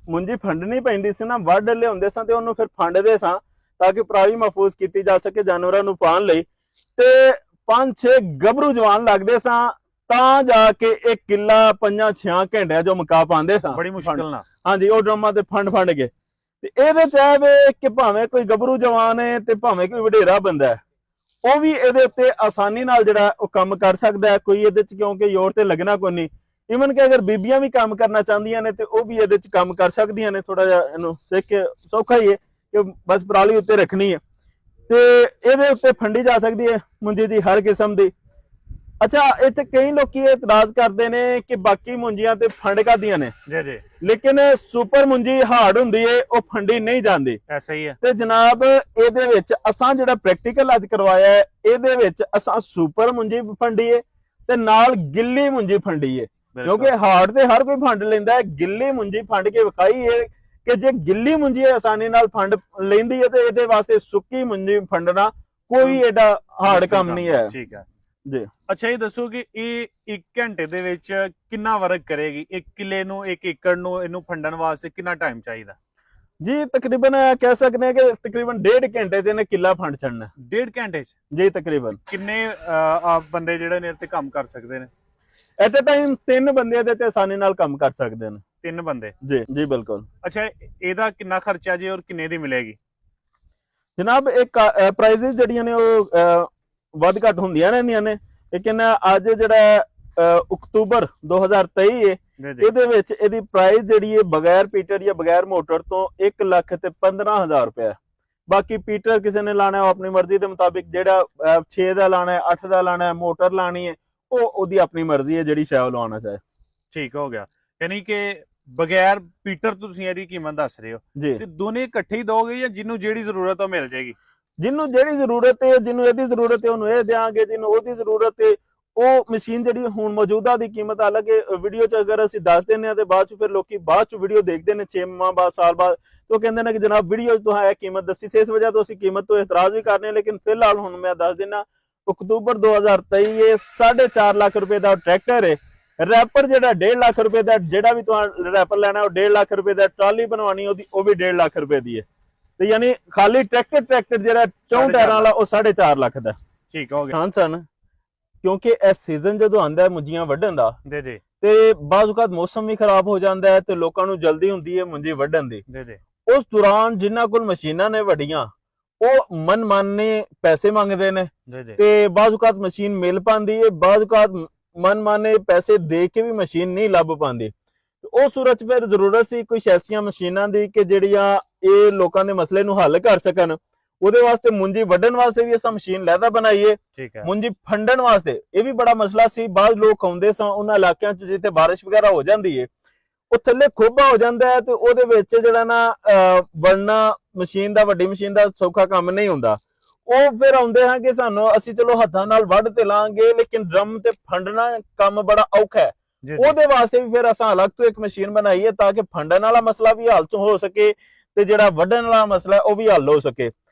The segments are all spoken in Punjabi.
ਮੁੰਜੀ ਫੰਡਣੀ ਪੈਂਦੀ ਸੀ ਨਾ, ਵੱਢ ਲਿਆਉਂਦੇ ਸਾਂ ਤੇ ਉਹਨੂੰ ਫਿਰ ਫੰਡਦੇ ਸਾਂ ਤਾਂ ਕਿ ਪਰਾਲੀ ਮਹਿਫੂਜ਼ ਕੀਤੀ ਜਾ ਸਕੇ ਜਾਨਵਰਾਂ ਨੂੰ ਪਾਉਣ ਲਈ। ਤੇ 5-6 ਗੱਭਰੂ ਜਵਾਨ ਲੱਗਦੇ ਸਾਂ ਤਾਂ ਜਾ ਕੇ ਇਹ ਕਿੱਲਾ 5-6 ਘੰਟਿਆਂ ਚੋਂ ਮੁਕਾ ਪਾਉਂਦੇ ਸਾਂ, ਬੜੀ ਮੁਸ਼ਕਿਲ ਨਾਲ। ਹਾਂਜੀ, ਉਹ ਡਰਮਾਂ ਤੇ ਫੰਡ ਕੇ। ਤੇ ਇਹਦੇ ਚ ਹੈ ਵੇ ਕਿ ਭਾਵੇਂ ਕੋਈ ਗੱਭਰੂ ਜਵਾਨ ਹੈ ਤੇ ਭਾਵੇਂ ਕੋਈ ਵਡੇਰਾ ਬੰਦਾ ਹੈ, ਉਹ ਵੀ ਇਹਦੇ ਉੱਤੇ ਆਸਾਨੀ ਨਾਲ ਜਿਹੜਾ ਉਹ ਕੰਮ ਕਰ ਸਕਦਾ ਹੈ। ਕੋਈ ਇਹਦੇ ਚ ਕਿਉਂਕਿ ਜ਼ੋਰ ਤੇ ਲੱਗਣਾ ਕੋਈ ਨਹੀਂ। ਈਵਨ ਕਿ ਅਗਰ ਬੀਬੀਆਂ ਵੀ ਕੰਮ ਕਰਨਾ ਚਾਹੁੰਦੀਆਂ ਨੇ ਤੇ ਉਹ ਵੀ ਇਹਦੇ ਚ ਕੰਮ ਕਰ ਸਕਦੀਆਂ ਨੇ। ਥੋੜਾ ਜਿਹਾ ਇਹਨੂੰ ਸਿੱਖ ਕੇ ਸੌਖਾ ਹੀ ਹੈ ਕਿ ਬਸ ਪਰਾਲੀ ਉੱਤੇ ਰੱਖਣੀ ਹੈ ਤੇ ਇਹਦੇ ਉੱਤੇ ਫੰਡੀ ਜਾ ਸਕਦੀ ਹੈ ਮੁੰਜੀ ਦੀ ਹਰ ਕਿਸਮ ਦੀ। ਅੱਛਾ, ਇੱਥੇ ਕਈ ਲੋਕੀ ਇਤਰਾਜ਼ ਕਰਦੇ ਨੇ ਕਿ ਬਾਕੀ ਮੁੰਜੀਆਂ ਤੇ ਫੰਡ ਕਰਦੀਆਂ ਨੇ ਜੀ ਜੀ, ਲੇਕਿਨ ਸੁਪਰ ਮੁੰਜੀ ਹਾਰਡ ਹੁੰਦੀ ਹੈ, ਉਹ ਫੰਡੀ ਨਹੀਂ ਜਾਂਦੀ। ਐਸਾ ਹੀ ਹੈ। ਤੇ ਜਨਾਬ ਇਹਦੇ ਵਿੱਚ ਅਸਾਂ ਜਿਹੜਾ ਪ੍ਰੈਕਟੀਕਲ ਅੱਜ ਕਰਵਾਇਆ ਹੈ, ਇਹਦੇ ਵਿੱਚ ਅਸਾਂ ਸੁਪਰ ਮੁੰਜੀ ਫੰਡੀ ਹੈ ਤੇ ਨਾਲ ਗਿੱਲੀ ਮੁੰਜੀ ਫੰਡੀ ਹੈ। ਕਿਉਂਕਿ ਹਾਰਡ ਤੇ ਹਰ ਕੋਈ ਫੰਡ ਲੈਂਦਾ ਹੈ, ਗਿੱਲੀ ਮੁੰਜੀ ਫੰਡ ਕੇ ਵਿਖਾਈ ਹੈ ਕਿ ਜੇ ਗਿੱਲੀ ਮੁੰਜੀ ਆਸਾਨੀ ਨਾਲ ਫੰਡ ਲੈਂਦੀ ਹੈ ਤੇ ਇਹਦੇ ਵਾਸਤੇ ਸੁੱਕੀ ਮੁੰਜੀ ਫੰਡਣਾ ਕੋਈ ਏਡਾ ਹਾਰਡ ਕੰਮ ਨਹੀਂ ਹੈ। ਠੀਕ ਹੈ ਜੀ। ਅੱਛਾ, ਇਹ ਦੱਸੋ ਕਿ ਇਹ 1 ਘੰਟੇ ਦੇ ਵਿੱਚ ਕਿੰਨਾ ਵਰਕ ਕਰੇਗੀ? 1 ਕਿੱਲੇ ਨੂੰ, 1 ਏਕੜ ਨੂੰ ਇਹਨੂੰ ਫੰਡਣ ਵਾਸਤੇ ਕਿੰਨਾ ਟਾਈਮ ਚਾਹੀਦਾ ਜੀ? ਤਕਰੀਬਨ ਕਹਿ ਸਕਦੇ ਹਾਂ ਕਿ ਤਕਰੀਬਨ 1.5 ਘੰਟੇ 'ਚ ਇਹਨੇ ਕਿੱਲਾ ਫੰਡ ਛੱਡਣਾ। 1.5 ਘੰਟੇ 'ਚ ਜੀ ਤਕਰੀਬਨ। ਕਿੰਨੇ ਬੰਦੇ ਜਿਹੜੇ ਨੇ ਤੇ ਕੰਮ ਕਰ ਸਕਦੇ ਨੇ? ਐਟ ਅ ਟਾਈਮ 3 ਬੰਦੇ ਇਹਦੇ ਤੇ ਆਸਾਨੀ ਨਾਲ ਕੰਮ ਕਰ ਸਕਦੇ ਨੇ। 3 ਬੰਦੇ? ਜੀ ਜੀ ਬਿਲਕੁਲ। ਅੱਛਾ, ਇਹਦਾ ਕਿੰਨਾ ਖਰਚਾ ਜੀ ਔਰ ਕਿੰਨੇ ਦੀ ਮਿਲੇਗੀ ਜਨਾਬ? ਇਹ ਪ੍ਰਾਈਸਿਸ ਜਿਹੜੀਆਂ ਨੇ ਉਹ ਵੱਧ ਘੱਟ ਹੁੰਦੀਆਂ ਰਹਿੰਦੀਆਂ ਨੇ, ਲੇਕਿਨ ਅੱਜ ਜਿਹੜਾ ਅਕਤੂਬਰ 2023 ਹੈ, ਇਹਦੇ ਵਿੱਚ ਇਹਦੀ ਪ੍ਰਾਈਸ ਜਿਹੜੀ ਹੈ ਬਗੈਰ ਪੀਟਰ ਜਾਂ ਬਗੈਰ ਮੋਟਰ ਤੋਂ 1,15,000 ਰੁਪਏ। ਬਾਕੀ ਪੀਟਰ ਕਿਸੇ ਨੇ ਲਾਣਾ ਉਹ ਆਪਣੀ ਮਰਜ਼ੀ ਦੇ ਮੁਤਾਬਿਕ, ਜਿਹੜਾ 6 ਦਾ ਲਾਣਾ ਹੈ, 8 ਦਾ ਲਾਣਾ ਹੈ, ਮੋਟਰ ਲਾਣੀ ਹੈ, ਉਹ ਉਹਦੀ ਆਪਣੀ ਮਰਜ਼ੀ ਹੈ ਜਿਹੜੀ ਸ਼ਾਇਦ ਲਵਾਉਣਾ ਚਾਹੇ। ਠੀਕ ਹੋ ਗਿਆ, ਯਾਨੀ ਕਿ ਬਗੈਰ ਪੀਟਰ ਤੁਸੀਂ ਇਹਦੀ ਕੀਮਤ ਦੱਸ ਰਹੇ ਹੋ ਜੀ। ਤੇ ਦੋਨੇ ਇਕੱਠੇ ਹੀ ਦੋਗੇ ਜਾਂ ਜਿਹਨੂੰ ਜਿਹੜੀ ਜ਼ਰੂਰਤ ਉਹ ਮਿਲ ਜਾਏਗੀ? ਜਿਹਨੂੰ ਜਿਹੜੀ ਜ਼ਰੂਰਤ ਹੈ, ਜਿਹਨੂੰ ਇਹਦੀ ਜ਼ਰੂਰਤ ਹੈ ਉਹਨੂੰ ਇਹ ਦੇਾਂਗੇ, ਜਿਹਨੂੰ ਉਹਦੀ ਜ਼ਰੂਰਤ ਹੈ ਉਹ ਮਸ਼ੀਨ ਜਿਹੜੀ ਹੁਣ ਮੌਜੂਦਾ ਦੀ ਕੀਮਤ, ਹਾਲਾਂਕਿ ਵੀਡੀਓ ਚ ਅਗਰ ਅਸੀਂ ਦੱਸ ਦਿੰਦੇ ਹਾਂ ਤੇ ਬਾਅਦ ਚ ਫਿਰ ਲੋਕੀ ਬਾਅਦ ਚ ਵੀਡੀਓ ਦੇਖਦੇ ਨੇ 6 ਮਾਹ ਬਾਅਦ, ਸਾਲ ਬਾਅਦ, ਤੇ ਉਹ ਕਹਿੰਦੇ ਨੇ ਕਿ ਜਨਾਬ ਵੀਡੀਓ ਚ ਤੁਸੀਂ ਇਹ ਕੀਮਤ ਦੱਸੀ ਸੀ, ਇਸ ਵਜ੍ਹਾ ਤੋਂ ਅਸੀਂ ਕੀਮਤ ਤੋਂ ਇਤਰਾਜ਼ ਵੀ ਕਰਨੇ। ਲੇਕਿਨ ਫਿਲਹਾਲ ਹੁਣ ਮੈਂ ਦੱਸ ਦਿੰਦਾ, ਅਕਤੂਬਰ 2023 ਇਹ 4.5 ਲੱਖ ਰੁਪਏ ਦਾ ਟਰੈਕਟਰ ਹੈ। ਰੈਪਰ ਜਿਹੜਾ 1.5 ਲੱਖ ਰੁਪਏ ਦਾ, ਜਿਹੜਾ ਵੀ ਤੁਹਾਨੂੰ ਰੈਪਰ ਲੈਣਾ ਉਹ 1.5 ਲੱਖ ਰੁਪਏ ਦਾ, ਟਰਾਲੀ ਬਣਵਾਉਣੀ ਉਹਦੀ ਉਹ ਵੀ 1.5 ਲੱਖ ਰੁਪਏ ਦੀ ਹੈ। ਤੇ ਯਾਨੀ ਖਾਲੀ ਟਰੈਕਟਰ ਜਿਹੜਾ 4 ਟਾਇਰਾਂ ਵਾਲਾ ਉਹ 4.5 ਲੱਖ ਦਾ। ਠੀਕ ਹੋ ਗਿਆ। ਹਾਂ ਸਨ, ਕਿਉਂਕਿ ਇਹ ਸੀਜ਼ਨ ਜਦੋਂ ਆਉਂਦਾ ਹੈ ਮੁੰਜੀਆਂ ਵੱਢਣ ਦਾ ਜੀ ਜੀ, ਤੇ ਬਾਅਦ ਔਕਾਤ ਮੌਸਮ ਵੀ ਖਰਾਬ ਹੋ ਜਾਂਦਾ ਹੈ ਤੇ ਲੋਕਾਂ ਨੂੰ ਜਲਦੀ ਹੁੰਦੀ ਹੈ ਮੁੰਜੀ ਵੱਢਣ ਦੀ। ਜੀ ਜੀ, ਉਸ ਦੌਰਾਨ ਜਿਨ੍ਹਾਂ ਕੋਲ ਮਸ਼ੀਨਾਂ ਨੇ ਵੱਡੀਆਂ ਉਹ ਮਨਮਾਨੇ ਪੈਸੇ ਮੰਗਦੇ ਨੇ ਤੇ ਬਾਅਦ ਔਕਾਤ ਮਸ਼ੀਨ ਮਿਲ ਪਾਉਂਦੀ ਹੈ, ਬਾਅਦ ਔਕਾਤ ਮਨਮਾਨੇ ਪੈਸੇ ਦੇ ਕੇ ਵੀ ਮਸ਼ੀਨ ਨਹੀਂ ਲੱਭ ਪਾਉਂਦੀ। ਉਹ ਸੂਰਤ 'ਚ ਫਿਰ ਜ਼ਰੂਰਤ ਸੀ ਕੁਝ ਐਸੀਆਂ ਮਸ਼ੀਨਾਂ ਦੀ ਕਿ ਜਿਹੜੀਆਂ ਇਹ ਲੋਕਾਂ ਦੇ ਮਸਲੇ ਨੂੰ ਹੱਲ ਕਰ ਸਕਣ। ਉਹਦੇ ਵਾਸਤੇ ਮੁੰਜੀ ਵੱਢਣ ਵਾਸਤੇ ਵੀ ਅਸਾਂ ਮਸ਼ੀਨ ਲਹਿਦਾ ਬਣਾਈਏ, ਮੁੰਜੀ ਫੰਡਣ ਵਾਸਤੇ ਇਹ ਵੀ ਬੜਾ ਮਸਲਾ ਸੀ। ਬਾਅਦ ਲੋਕ ਆਉਂਦੇ ਸਨ ਉਹਨਾਂ ਇਲਾਕਿਆਂ 'ਚ ਜਿੱਥੇ ਬਾਰਿਸ਼ ਵਗੈਰਾ ਹੋ ਜਾਂਦੀ ਹੈ, ਉਹ ਥੱਲੇ ਖੋਬਾ ਹੋ ਜਾਂਦਾ ਹੈ ਤੇ ਉਹਦੇ ਵਿੱਚ ਜਿਹੜਾ ਨਾ ਵੜਨਾ ਮਸ਼ੀਨ ਦਾ, ਵੱਡੀ ਮਸ਼ੀਨ ਦਾ ਸੌਖਾ ਕੰਮ ਨਹੀਂ ਹੁੰਦਾ। ਉਹ ਫਿਰ ਆਉਂਦੇ ਹਾਂ ਕਿ ਸਾਨੂੰ ਅਸੀਂ ਚਲੋ ਹੱਥਾਂ ਨਾਲ ਵੱਢ ਤੇ ਲਾਂਗੇ, ਲੇਕਿਨ ਡਰਮ ਤੇ ਫੰਡਣਾ ਕੰਮ ਬੜਾ ਔਖਾ ਹੈ। ਉਹਦੇ ਵਾਸਤੇ ਵੀ ਫਿਰ ਅਸਾਂ ਅਲੱਗ ਤੋਂ ਇੱਕ ਮਸ਼ੀਨ ਬਣਾਈ ਹੈ ਤਾਂ ਕਿ ਫੰਡਣ ਵਾਲਾ ਮਸਲਾ ਵੀ ਹੱਲ ਹੋ ਸਕੇ ਤੇ ਜਿਹੜਾ ਵੱਢਣ ਵਾਲਾ ਮਸਲਾ ਉਹ ਵੀ ਹੱਲ ਹੋ ਸਕੇ।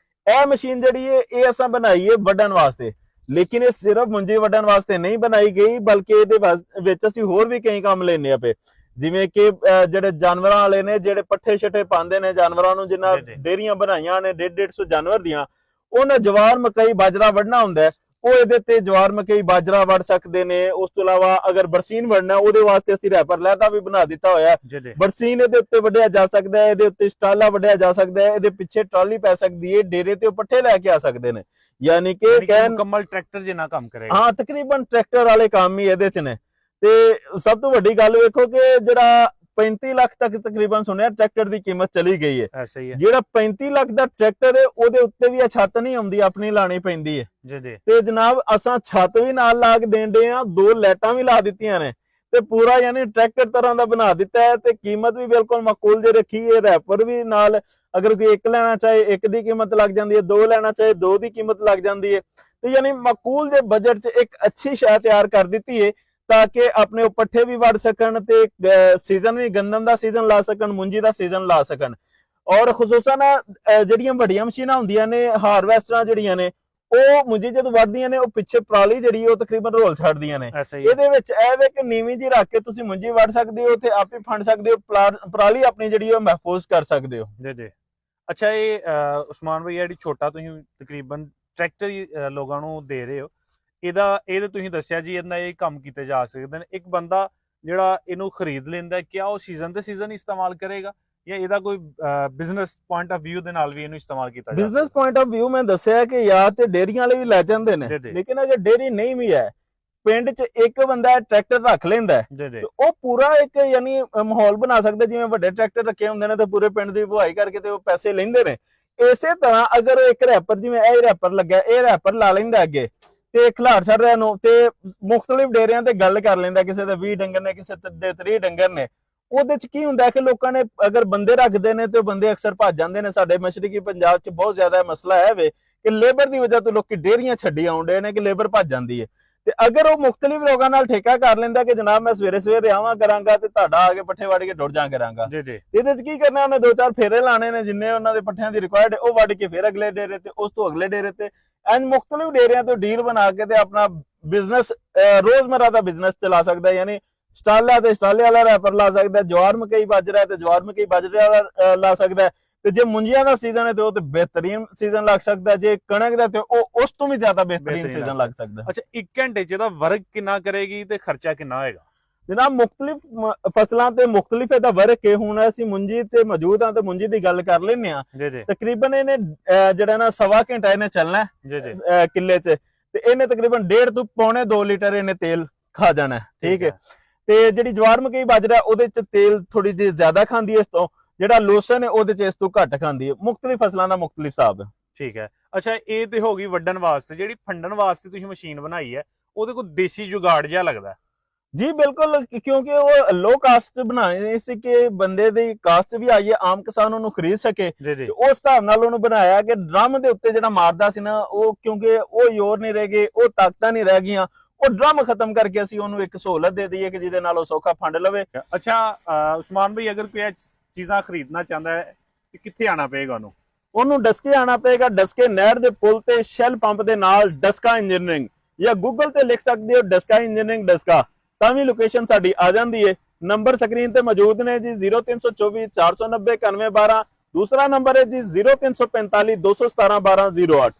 ਇਹ ਮਸ਼ੀਨ ਜਿਹੜੀ ਹੈ ਇਹ ਅਸਾਂ ਬਣਾਈ ਹੈ ਵੱਢਣ ਵਾਸਤੇ, ਲੇਕਿਨ ਇਹ ਸਿਰਫ ਮੁੰਜੀ ਵੱਢਣ ਵਾਸਤੇ ਨਹੀਂ ਬਣਾਈ ਗਈ, ਬਲਕਿ ਇਹਦੇ ਵਿੱਚ ਅਸੀਂ ਹੋਰ ਵੀ ਕਈ ਕੰਮ ਲੈਣੇ ਪਏ। ਜਿਵੇਂ ਕਿ ਜਿਹੜੇ ਜਾਨਵਰਾਂ ਵਾਲੇ ਨੇ ਜਿਹੜੇ ਪੱਠੇ ਛੱਠੇ ਪਾਉਂਦੇ ਨੇ ਜਾਨਵਰਾਂ ਨੂੰ, ਜਿਨ੍ਹਾਂ ਡੇਅਰੀਆਂ ਬਣਾਈਆਂ ਨੇ 150 ਜਾਨਵਰ ਦੀਆਂ, ਉਹਨਾਂ ਜਵਾਰ ਮਕਈ ਬਾਜਰਾ ਵੱਢਣਾ ਹੁੰਦਾ ਹੈ, ਉਹ ਇਹਦੇ ਤੇ ਜਵਾਰ ਮਕਈ ਬਾਜਰਾ ਵੱਢ ਸਕਦੇ ਨੇ। ਉਸ ਤੋਂ ਇਲਾਵਾ ਅਗਰ ਬਰਸੀਨ ਵੱਢਣਾ ਉਹਦੇ ਵਾਸਤੇ ਅਸੀਂ ਰੈਪਰ ਲਹਿਦਾ ਵੀ ਬਣਾ ਦਿੱਤਾ ਹੋਇਆ। ਬਰਸੀਨ ਇਹਦੇ ਉੱਤੇ ਵੱਢਿਆ ਜਾ ਸਕਦਾ ਹੈ, ਇਹਦੇ ਉੱਤੇ ਸਟਾਲਾ ਵੱਢਿਆ ਜਾ ਸਕਦਾ ਹੈ, ਇਹਦੇ ਪਿੱਛੇ ਟਰਾਲੀ ਪੈ ਸਕਦੀ ਹੈ, ਡੇਰੇ ਤੇ ਉਹ ਪੱਠੇ ਲੈ ਕੇ ਆ ਸਕਦੇ ਨੇ। ਯਾਨੀ ਕਿ ਮੁਕੰਮਲ ਟਰੈਕਟਰ ਜਿੰਨਾ ਕੰਮ ਕਰੇਗਾ। ਹਾਂ, ਤਕਰੀਬਨ ਟਰੈਕਟਰ ਵਾਲੇ ਕੰਮ ਹੀ ਇਹਦੇ ਚ ਨੇ। ਤੇ ਸਭ ਤੋਂ ਵੱਡੀ ਗੱਲ ਵੇਖੋ ਕਿ ਜਿਹੜਾ 35 ਲੱਖ ਤੱਕ ਤਕਰੀਬਨ ਸੁਣਿਆ ਟਰੈਕਟਰ ਦੀ ਕੀਮਤ ਚਲੀ ਗਈ ਹੈ। ਐਸਾ ਹੀ ਹੈ। ਜਿਹੜਾ 35 ਲੱਖ ਦਾ ਟਰੈਕਟਰ ਹੈ ਉਹਦੇ ਉੱਤੇ ਵੀ ਛੱਤ ਨਹੀਂ ਆਉਂਦੀ, ਆਪਣੀ ਲਾਣੀ ਪੈਂਦੀ ਹੈ। ਤੇ ਜਨਾਬ ਅਸਾਂ ਛੱਤ ਵੀ ਨਾਲ ਲਾ ਕੇ ਦੇਂਦੇ ਆ, 2 ਲਾਈਟਾਂ ਵੀ ਲਾ ਦਿੱਤੀਆਂ ਨੇ ਤੇ ਪੂਰਾ ਯਾਨੀ ਟਰੈਕਟਰ ਤਰ੍ਹਾਂ ਦਾ ਬਣਾ ਦਿੱਤਾ ਹੈ ਤੇ ਕੀਮਤ ਵੀ ਬਿਲਕੁਲ ਮਾਕੂਲ ਜੇ ਰੱਖੀ ਹੈ। ਰੈਪਰ ਵੀ ਨਾਲ, ਅਗਰ ਕੋਈ 1 ਲੈਣਾ ਚਾਹੇ 1 ਦੀ ਕੀਮਤ ਲੱਗ ਜਾਂਦੀ ਹੈ, 2 ਲੈਣਾ ਚਾਹੇ 2 ਦੀ ਕੀਮਤ ਲੱਗ ਜਾਂਦੀ ਹੈ। ਤੇ ਯਾਨੀ ਮਾਕੂਲ ਦੇ ਬਜਟ 'ਚ ਇੱਕ ਅੱਛੀ ਸ਼ੈ ਤਿਆਰ ਕਰ ਦਿੱਤੀ ਹੈ ਤਾਂ ਕਿ ਆਪਣੇ ਉਹ ਪੱਠੇ ਵੀ ਵੱਢ ਸਕਣ ਤੇ ਸੀਜ਼ਨ ਵੀ ਗੰਦਮ ਦਾ ਸੀਜ਼ਨ ਲਾ ਸਕਣ, ਮੁੰਜੀ ਦਾ ਸੀਜ਼ਨ ਲਾ ਸਕਣ। ਔਰ ਖੁਸੂਸਨ ਜਿਹੜੀਆਂ ਵੱਡੀਆਂ ਮਸ਼ੀਨਾਂ ਹੁੰਦੀਆਂ ਨੇ, ਹਾਰਵੈਸਟਰਾਂ ਜਿਹੜੀਆਂ ਨੇ, ਉਹ ਮੁੰਜੀ ਜਦੋਂ ਵੱਢਦੀਆਂ ਨੇ ਉਹ ਪਿੱਛੇ ਪਰਾਲੀ ਜਿਹੜੀ ਉਹ ਤਕਰੀਬਨ ਰੋਲ ਛੱਡਦੀਆਂ ਨੇ। ਐਸਾ ਹੀ ਇਹਦੇ ਵਿੱਚ ਇਹ ਵੇ ਕਿ ਨੀਵੀਂ ਜੀ ਰੱਖ ਕੇ ਤੁਸੀਂ ਮੁੰਜੀ ਵੱਢ ਸਕਦੇ ਹੋ ਤੇ ਆਪੇ ਫੰਡ ਸਕਦੇ ਹੋ, ਪਰਾਲੀ ਆਪਣੀ ਜਿਹੜੀ ਉਹ ਮਹਿਫੂਜ਼ ਕਰ ਸਕਦੇ ਹੋ। ਜੀ। ਅੱਛਾ, ਇਹ ਉਸਮਾਨ ਭਈ ਜਿਹੜੀ ਛੋਟਾ ਤੁਸੀਂ ਤਕਰੀਬਨ ਟਰੈਕਟਰ ਹੀ ਲੋਕਾਂ ਨੂੰ ਦੇ ਰਹੇ ਹੋ, ਇਹਦੇ ਤੁਸੀਂ ਦੱਸਿਆ ਜੀ ਇਹਦਾ ਇਹ ਕੰਮ ਕੀਤੇ ਜਾ ਸਕਦੇ ਨੇ। ਇੱਕ ਬੰਦਾ ਜਿਹੜਾ ਇਹਨੂੰ ਖਰੀਦ ਲੈਂਦਾ, ਕਿਆ ਉਹ ਸੀਜ਼ਨ ਤੇ ਸੀਜ਼ਨ ਇਸਤੇਮਾਲ ਕਰੇਗਾ ਜਾਂ ਇਹਦਾ ਕੋਈ ਬਿਜ਼ਨਸ ਪੁਆਇੰਟ ਆਫ View ਦੇ ਨਾਲ ਵੀ ਇਹਨੂੰ ਇਸਤੇਮਾਲ ਕੀਤਾ ਜਾ ਸਕਦਾ? ਬਿਜ਼ਨਸ ਪੁਆਇੰਟ ਆਫ View ਮੈਂ ਦੱਸਿਆ ਕਿ ਜਾਂ ਤੇ ਡੇਅਰੀਆਂ ਵਾਲੇ ਵੀ ਲੈ ਜਾਂਦੇ ਨੇ, ਲੇਕਿਨ ਅਗਰ ਡੇਅਰੀ ਨਹੀਂ ਵੀ ਹੈ, ਪਿੰਡ 'ਚ ਇੱਕ ਬੰਦਾ ਟਰੈਕਟਰ ਰੱਖ ਲੈਂਦਾ ਤੇ ਉਹ ਪੂਰਾ ਇੱਕ ਯਾਨੀ ਮਾਹੌਲ ਬਣਾ ਸਕਦਾ। ਜਿਵੇਂ ਵੱਡੇ ਟਰੈਕਟਰ ਰੱਖੇ ਹੁੰਦੇ ਨੇ ਤੇ ਪੂਰੇ ਪਿੰਡ ਦੀ ਵਹਾਈ ਕਰਕੇ ਤੇ ਉਹ ਪੈਸੇ ਲੈਂਦੇ ਨੇ, ਇਸੇ ਤਰ੍ਹਾਂ ਅਗਰ ਇੱਕ ਰੈਪਰ ਜਿਵੇਂ ਇਹ ਰੈਪਰ ਲੱਗਿਆ, ਇਹ ਰੈਪਰ ਲਾ ਲੈਂਦਾ ਅੱਗੇ ਤੇ ਖਿਲਾਰ ਛੱਡਦਾ ਇਹਨੂੰ ਤੇ ਮੁਖਤਲਿਫ ਡੇਰਿਆਂ ਤੇ ਗੱਲ ਕਰ ਲੈਂਦਾ, ਕਿਸੇ ਦੇ 20 ਡੰਗਰ ਨੇ, ਕਿਸੇ ਦੇ 30 ਡੰਗਰ ਨੇ। ਉਹਦੇ ਚ ਕੀ ਹੁੰਦਾ ਕਿ ਲੋਕਾਂ ਨੇ ਅਗਰ ਬੰਦੇ ਰੱਖਦੇ ਨੇ ਤੇ ਉਹ ਬੰਦੇ ਅਕਸਰ ਭੱਜ ਜਾਂਦੇ ਨੇ। ਸਾਡੇ ਮਸ਼ਰਕੀ ਪੰਜਾਬ ਚ ਬਹੁਤ ਜ਼ਿਆਦਾ ਮਸਲਾ ਹੈ ਵੇ ਕਿ ਲੇਬਰ ਦੀ ਵਜ੍ਹਾ ਤੋਂ ਲੋਕੀ ਡੇਅਰੀਆਂ ਛੱਡੀ ਆਉਂਦੇ ਨੇ ਕਿ ਲੇਬਰ ਭੱਜ ਜਾਂਦੀ ਹੈ। ਤੇ ਅਗਰ ਉਹ ਮੁਖਤਲਿਫ ਲੋਕਾਂ ਨਾਲ ਠੇਕਾ ਕਰ ਲੈਂਦਾ ਕਿ ਜਨਾਬ ਮੈਂ ਸਵੇਰੇ ਸਵੇਰੇ ਆਵਾਂ ਕਰਾਂਗਾ ਤੇ ਤੁਹਾਡਾ ਆ ਕੇ ਪੱਠੇ ਵੱਢ ਕੇ ਡੁੱਟ ਜਾ ਕਰਾਂਗਾ, ਇਹਦੇ ਚ ਕੀ ਕਰਨਾ, ਉਹਨੇ 2-4 ਫੇਰੇ ਲਾਣੇ ਨੇ, ਜਿੰਨੇ ਉਹਨਾਂ ਦੇ ਪੱਠਿਆਂ ਦੀ ਰਿਕੁਆਇਰਡ ਉਹ ਵੱਢ ਕੇ ਫਿਰ ਅਗਲੇ ਡੇਰੇ ਤੇ, ਉਸ ਤੋਂ ਅਗਲੇ ਡੇਰੇ ਤੇ, ਐਨ ਮੁਖਤਲਿਫ ਡੇਰਿਆਂ ਤੋਂ ਡੀਲ ਬਣਾ ਕੇ ਤੇ ਆਪਣਾ ਬਿਜ਼ਨਸ ਰੋਜ਼ਮਰਾ ਦਾ ਬਿਜ਼ਨਸ ਚਲਾ ਸਕਦਾ। ਯਾਨੀ ਸਟਾਲਾ ਤੇ ਸਟਾਲੇ ਵਾਲਾ ਰੈਪਰ ਲਾ ਸਕਦਾ, ਜਵਾਰ ਮਕਈ ਬਾਜਰਾ ਤੇ ਜਵਾਰ ਮਕਈ ਬਾਜਰੇ ਵਾਲਾ ਲਾ ਸਕਦਾ, ਤੇ ਜੇ ਮੁੰਜੀਆਂ ਦਾ ਸੀਜ਼ਨ ਹੈ ਤੇ ਉਹ ਤੇ ਬਿਹਤਰੀਨ ਸੀਜ਼ਨ ਲੱਗ ਸਕਦਾ, ਜੇ ਕਣਕ ਦਾ ਤੇ ਉਹ ਉਸ ਤੋਂ ਵੀ ਜ਼ਿਆਦਾ ਬਿਹਤਰੀਨ ਸੀਜ਼ਨ ਲੱਗ ਸਕਦਾ। ਅੱਛਾ, 1 ਘੰਟੇ ਚ ਇਹਦਾ ਵਰਕ ਕਿੰਨਾ ਕਰੇਗੀ ਤੇ ਖਰਚਾ ਕਿੰਨਾ ਹੋਏਗਾ? ਜਨਾਬ ਮੁਖਤਲਿਫ ਫਸਲਾਂ ਤੇ ਮੁਖਤਲਿਫ ਇਹਦਾ ਵਰਕ ਹੈ। ਹੁਣ ਅਸੀਂ ਮੁੰਜੀ ਤੇ ਮੌਜੂਦ ਹਾਂ ਤੇ ਮੁੰਜੀ ਦੀ ਗੱਲ ਕਰ ਲੈਂਦੇ ਆ। ਤਕਰੀਬਨ ਇਹਨੇ ਜਿਹੜਾ ਨਾ 1.25 ਘੰਟਾ ਇਹਨੇ ਚੱਲਣਾ ਕਿੱਲੇ 'ਚ, ਤੇ ਇਹਨੇ ਤਕਰੀਬਨ 1.5 ਤੋਂ ਪੌਣੇ 2 ਲੀਟਰ ਇਹਨੇ ਤੇਲ ਖਾ ਜਾਣਾ, ਠੀਕ ਹੈ। ਤੇ ਜਿਹੜੀ ਜਵਾਰ ਮਕਈ ਬਾਜਰਾ ਉਹਦੇ 'ਚ ਤੇਲ ਥੋੜੀ ਜਿਹੀ ਜ਼ਿਆਦਾ ਖਾਂਦੀ ਹੈ ਇਸ ਤੋਂ, ਜਿਹੜਾ ਲੋਸਨ ਹੈ ਉਹਦੇ 'ਚ ਇਸ ਤੋਂ ਘੱਟ ਖਾਂਦੀ ਹੈ। ਮੁਖਤਲਿਫ ਫਸਲਾਂ ਦਾ ਮੁਖਤਲਿਫ ਹਿਸਾਬ ਹੈ। ਠੀਕ ਹੈ। ਅੱਛਾ, ਇਹ ਤੇ ਹੋ ਗਈ ਵੱਢਣ ਵਾਸਤੇ। ਜਿਹੜੀ ਫੰਡਣ ਵਾਸਤੇ ਤੁਸੀਂ ਮਸ਼ੀਨ ਬਣਾਈ ਹੈ ਉਹਦੇ ਕੋਲ ਦੇਸੀ ਜੁਗਾੜ ਜਿਹਾ ਲੱਗਦਾ? ਜੀ ਬਿਲਕੁਲ, ਕਿਉਂਕਿ ਉਹ ਲੋ ਕਾਸਟ ਬਣਾਏ ਸੀ ਕਿ ਬੰਦੇ ਦੀ ਕਾਸਟ ਵੀ ਆਈ ਹੈ, ਆਮ ਕਿਸਾਨ ਉਹਨੂੰ ਖਰੀਦ ਸਕੇ। ਉਸ ਹਿਸਾਬ ਨਾਲ ਉਹਨੂੰ ਬਣਾਇਆ ਕਿ ਡਰਮ ਦੇ ਉੱਤੇ ਜਿਹੜਾ ਮਾਰਦਾ ਸੀ ਨਾ ਉਹ, ਕਿਉਂਕਿ ਉਹ ਜ਼ੋਰ ਨਹੀਂ ਰਹਿ ਗਏ, ਉਹ ਤਾਕਤਾਂ ਨਹੀਂ ਰਹਿ ਗਈਆਂ, ਉਹ ਡਰਮ ਖਤਮ ਕਰਕੇ ਅਸੀਂ ਉਹਨੂੰ ਇੱਕ ਸਹੂਲਤ ਦੇ ਦਈਏ ਕਿ ਜਿਹਦੇ ਨਾਲ ਉਹ ਸੌਖਾ ਫੰਡ ਲਵੇ। ਅੱਛਾ ਉਸਮਾਨ ਭਾਈ, ਅਗਰ ਕੋਈ ਚੀਜ਼ਾਂ ਖਰੀਦਣਾ ਚਾਹੁੰਦਾ ਹੈ ਤੇ ਕਿੱਥੇ ਆਣਾ ਪਏਗਾ ਉਹਨੂੰ ਡਸਕੇ ਆਣਾ ਪਏਗਾ। ਡਸਕੇ ਨਹਿਰ ਦੇ ਪੁਲ ਤੇ ਸ਼ੈਲ ਪੰਪ ਦੇ ਨਾਲ ਡਸਕਾ ਇੰਜੀਨੀਅਰਿੰਗ, ਜਾਂ ਗੂਗਲ ਤੇ ਲਿਖ ਸਕਦੇ ਹੋ ਡਸਕਾ ਇੰਜੀਨੀਅਰਿੰਗ ਡਸਕਾ, ਤਾਂ ਵੀ ਲੋਕੇਸ਼ਨ ਸਾਡੀ ਆ ਜਾਂਦੀ ਹੈ। ਨੰਬਰ ਸਕਰੀਨ ਤੇ ਮੌਜੂਦ ਨੇ ਜੀ 0324 490 9112। ਦੂਸਰਾ ਨੰਬਰ ਹੈ ਜੀ 0345 217 1208।